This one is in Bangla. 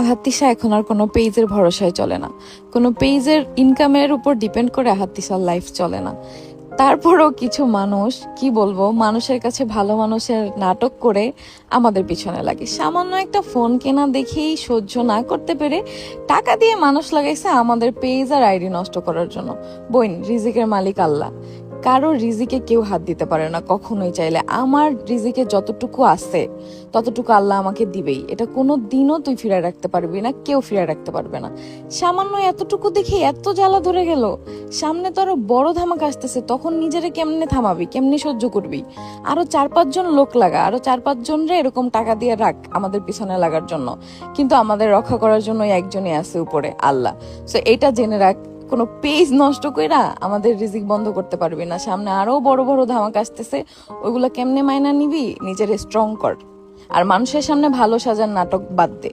আহাত্তিশা এখন আর কোনো পেজের ভরসায় চলে না, কোনো পেজের ইনকামের উপর ডিপেন্ড করে আহাত্তিশার লাইফ চলে না। তারপরও কিছু মানুষ, কি বলবো, মানুষের কাছে ভালো মানুষের নাটক করে আমাদের পিছনে লাগে। সামান্য একটা ফোন কেনা দেখেই সহ্য না করতে পেরে টাকা দিয়ে মানুষ লাগাইছে আমাদের পেজ আর আইডি নষ্ট করার জন্য। বোন, রিজিকের মালিক আল্লাহ, কারো রিজিকে কেউ হাত দিতে পারে না কখনোই চাইলে। আমার রিজিকে যতটুকু আছে ততটুকু আল্লাহ আমাকে দিবেই, এটা কোনো দিনও তুই ফিরে রাখতে পারবি না, কেউ ফিরে রাখতে পারবে না। সামান্য এতটুকু দেখে এত জ্বালা ধরে গেল, সামনে তো আরো বড় ধামাকা আসতেছে, তখন নিজেরে কেমনে থামাবি, কেমনে সহ্য করবি? আরো 4-5 জন লোক লাগা, আরো 4-5 জনরে এরকম টাকা দিয়ে রাখ আমাদের পিছনে লাগার জন্য, কিন্তু আমাদের রক্ষা করার জন্য একজনই আছে উপরে, আল্লাহ। সো এটা জেনে রাখ, কোনো পেজ নষ্ট কইরা আমাদের রিজিক বন্ধ করতে পারবি না। সামনে আরো বড় বড় ধামাকা আসতেছে, ওইগুলা কেমনে মাইনা নিবি? নিজের স্ট্রং কর, আর মানুষের সামনে ভালো সাজার নাটক বাদ দে।